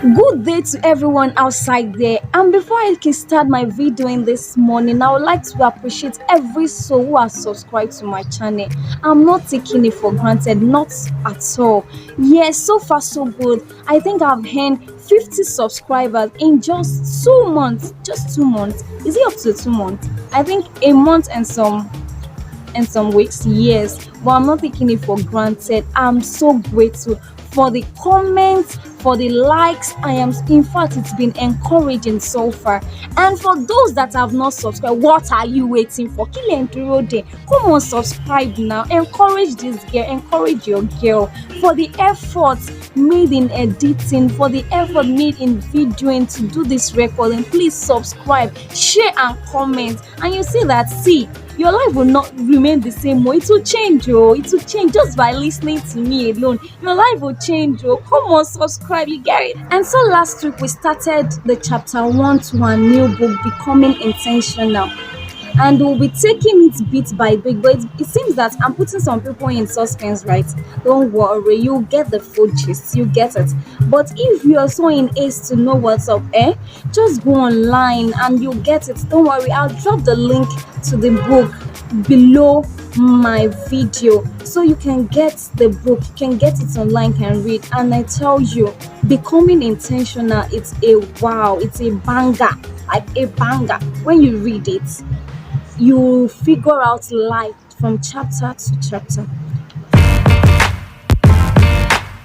Good day to everyone outside there. And before I can start my video in this morning, I would like to appreciate every soul who has subscribed to my channel. I'm not taking it for granted, not at all. Yes, so far so good. I think I've earned 50 subscribers in just 2 months. Just 2 months. Is it up to 2 months? I think a month and some weeks, yes, but I'm not taking it for granted. I'm so grateful for the comments, for the likes. I am, in fact, it's been encouraging so far. And for those that have not subscribed, what are you waiting for? Kill and throw there. Come on, subscribe now. Encourage this girl, encourage your girl for the efforts made in editing, for the effort made in videoing to do this recording. Please subscribe, share, and comment. And you see that, see, your life will not remain the same way. It will change, oh. It will change just by listening to me alone. Your life will change, oh. Come on, subscribe, you get it. And so last week we started the chapter 1 to our new book, Becoming Intentional. And we'll be taking it bit by bit, but it seems that I'm putting some people in suspense, right? Don't worry, you'll get the full gist, you get it. But if you are so in haste to know what's up, just go online and you'll get it. Don't worry, I'll drop the link to the book below my video so you can get the book, you can get it online, can read. And I tell you, Becoming Intentional, it's a wow, it's a banger, like a banger. When you read it, you figure out life from chapter to chapter.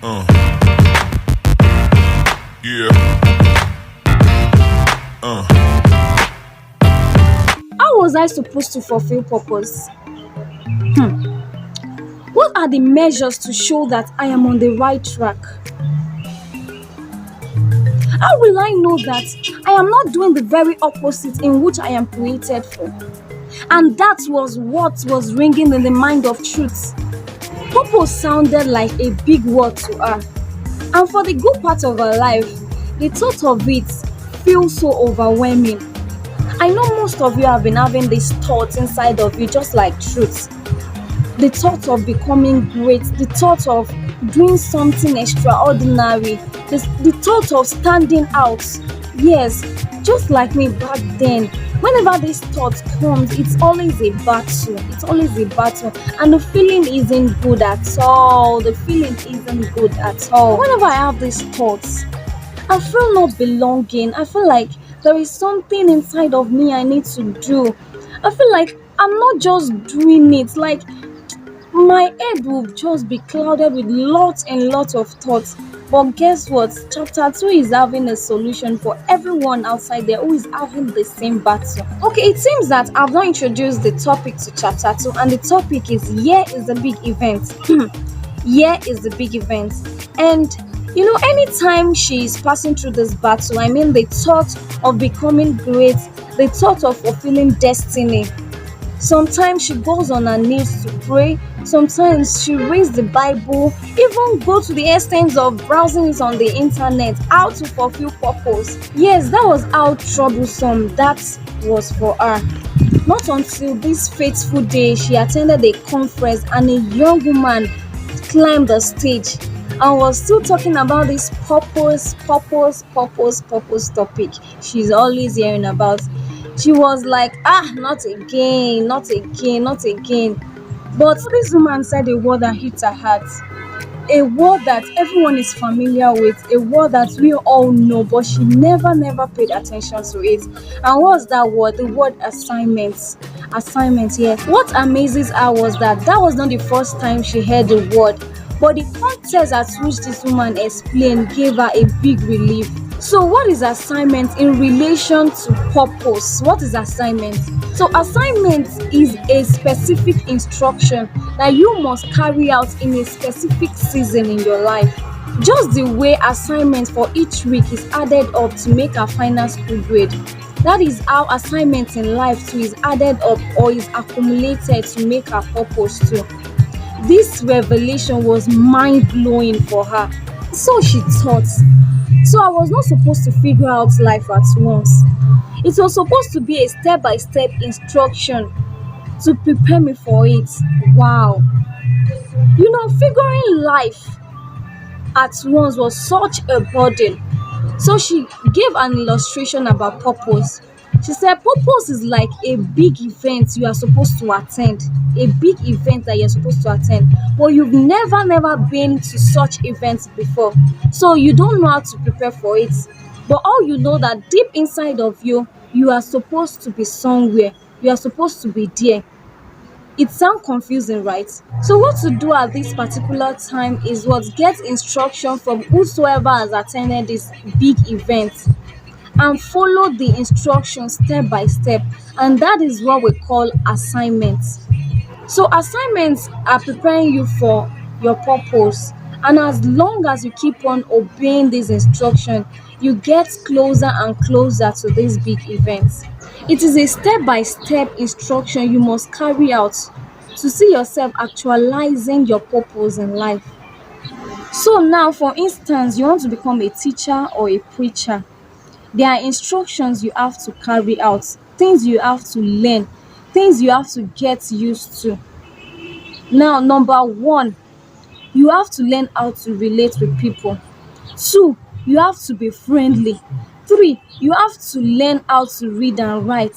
Uh, yeah. How was I supposed to fulfill purpose? What are the measures to show that I am on the right track? How will I know that I am not doing the very opposite in which I am created for? And that was what was ringing in the mind of Truth. Purpose sounded like a big word to her. And for the good part of her life, the thought of it feels so overwhelming. I know most of you have been having these thoughts inside of you, just like Truth. The thought of becoming great, the thought of doing something extraordinary, the thought of standing out. Yes, just like me back then. Whenever this thought comes, it's always a battle. It's always a battle. And the feeling isn't good at all. The feeling isn't good at all. Whenever I have these thoughts, I feel not belonging. I feel like there is something inside of me I need to do. I feel like I'm not just doing it. Like, my head will just be clouded with lots and lots of thoughts. But guess what? Chapter 2 is having a solution for everyone outside there who is having the same battle. Okay, it seems that I've not introduced the topic to chapter 2, and the topic is Here is the big event. Here is the big event. And you know, anytime she is passing through this battle, I mean the thought of becoming great, the thought of fulfilling destiny, sometimes she goes on her knees to pray. Sometimes she reads the Bible, even go to the extent of browsing it on the internet, how to fulfill purpose. Yes, that was how troublesome that was for her. Not until this fateful day, she attended a conference and a young woman climbed the stage and was still talking about this purpose topic she's always hearing about. She was like, not again, not again, not again. But this woman said a word that hit her heart. A word that everyone is familiar with, a word that we all know, but she never paid attention to it. And what's that word? The word assignments. Assignments, yeah. What amazes her was that was not the first time she heard the word, but the context at which this woman explained gave her a big relief. So what is assignment in relation to purpose? What is assignment? So assignment is a specific instruction that you must carry out in a specific season in your life. Just the way assignment for each week is added up to make a final school grade. That is how assignment in life too is added up or is accumulated to make her purpose too. This revelation was mind-blowing for her. So she thought, so I was not supposed to figure out life at once. It was supposed to be a step-by-step instruction to prepare me for it. Wow. You know, figuring life at once was such a burden. So she gave an illustration about purpose. She said purpose is like a big event you are supposed to attend, a big event that you're supposed to attend, but you've never been to such events before. So you don't know how to prepare for it. But all you know that deep inside of you, you are supposed to be somewhere. You are supposed to be there. It sounds confusing, right? So what to do at this particular time is what get instruction from whosoever has attended this big event and follow the instructions step by step, and that is what we call assignments. So assignments are preparing you for your purpose, and as long as you keep on obeying this instruction, you get closer and closer to these big events. It is a step by step instruction you must carry out to see yourself actualizing your purpose in life. So now, for instance, you want to become a teacher or a preacher. There are instructions you have to carry out, things you have to learn, things you have to get used to. Now, number one, you have to learn how to relate with people. Two, you have to be friendly. Three, you have to learn how to read and write.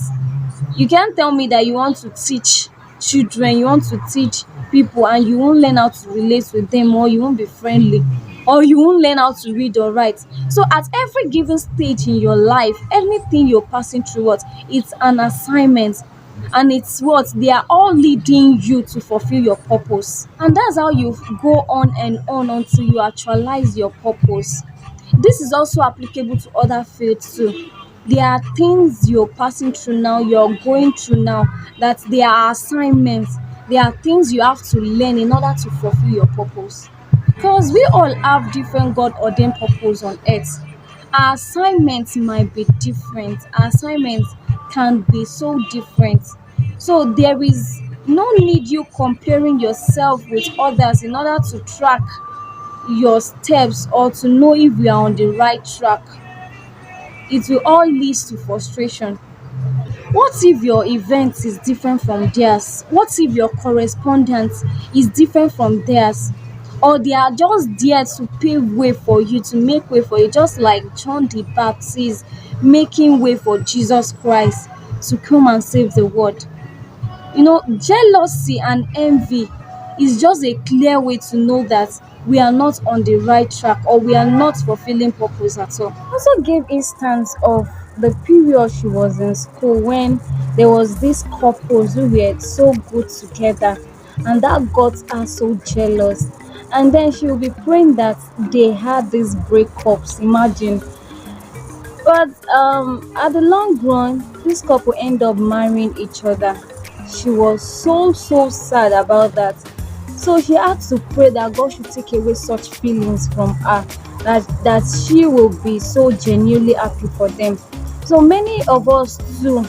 You can't tell me that you want to teach children, you want to teach people, and you won't learn how to relate with them, or you won't be friendly, or you won't learn how to read or write. So at every given stage in your life, anything you're passing through, what it's an assignment, and it's what they are all leading you to fulfill your purpose, and that's how you go on and on until you actualize your purpose. This is also applicable to other fields too. There are things you're passing through now, you're going through now, that they are assignments. There are things you have to learn in order to fulfill your purpose. Because we all have different God ordained purpose on earth. Our assignments might be different. Our assignments can be so different. So there is no need you comparing yourself with others in order to track your steps or to know if you are on the right track. It will all lead to frustration. What if your event is different from theirs? What if your correspondence is different from theirs? Or they are just there to pave way for you, to make way for you, just like John the Baptist making way for Jesus Christ to come and save the world. Jealousy and envy is just a clear way to know that we are not on the right track, or we are not fulfilling purpose at all. Also gave instance of the period she was in school when there was this couples who were so good together, and that got her so jealous, and then she will be praying that they had these breakups. Imagine. But at the long run, this couple end up marrying each other. She was so sad about that. So she had to pray that God should take away such feelings from her, that she will be so genuinely happy for them. So many of us too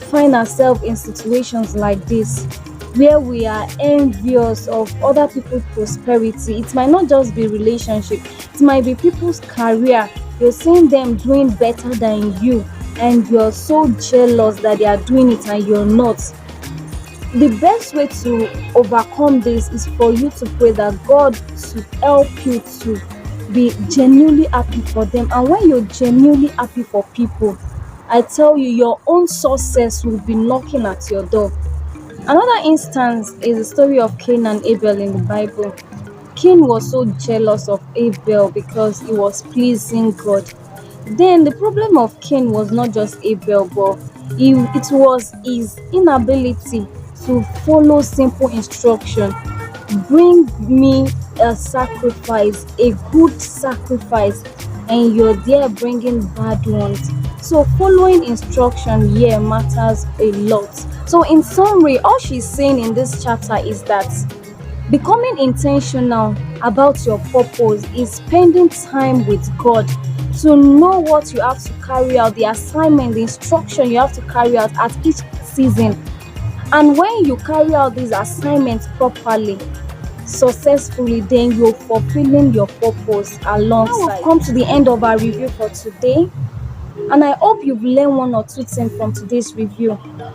find ourselves in situations like this, where we are envious of other people's prosperity. It might not just be relationship, it might be people's career. You're seeing them doing better than you, and you're so jealous that they are doing it and you're not. The best way to overcome this is for you to pray that God should help you to be genuinely happy for them. And when you're genuinely happy for people, I tell you, your own success will be knocking at your door. Another instance is the story of Cain and Abel in the Bible. Cain was so jealous of Abel because he was pleasing God. Then the problem of Cain was not just Abel, but it was his inability to follow simple instruction. Bring me a sacrifice, a good sacrifice, and you're there bringing bad ones. So following instruction here matters a lot. So in summary, all she's saying in this chapter is that becoming intentional about your purpose is spending time with God to know what you have to carry out, the assignment, the instruction you have to carry out at each season. And when you carry out these assignments properly, successfully, then you're fulfilling your purpose alongside. Now we've come to the end of our review for today, and I hope you've learned one or two things from today's review.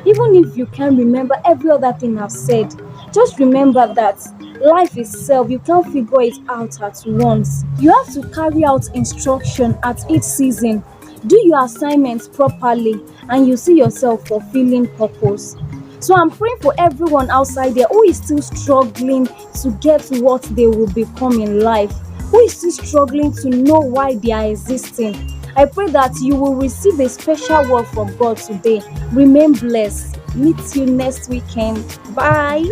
Even if you can't remember every other thing I've said, just remember that Life itself, you can't figure it out at once. You have to carry out instruction at each season, do your assignments properly, and you see yourself fulfilling purpose. So I'm praying for everyone outside there who is still struggling to get what they will become in life, who is still struggling to know why they are existing. I pray that you will receive a special word from God today. Remain blessed. Meet you next weekend. Bye.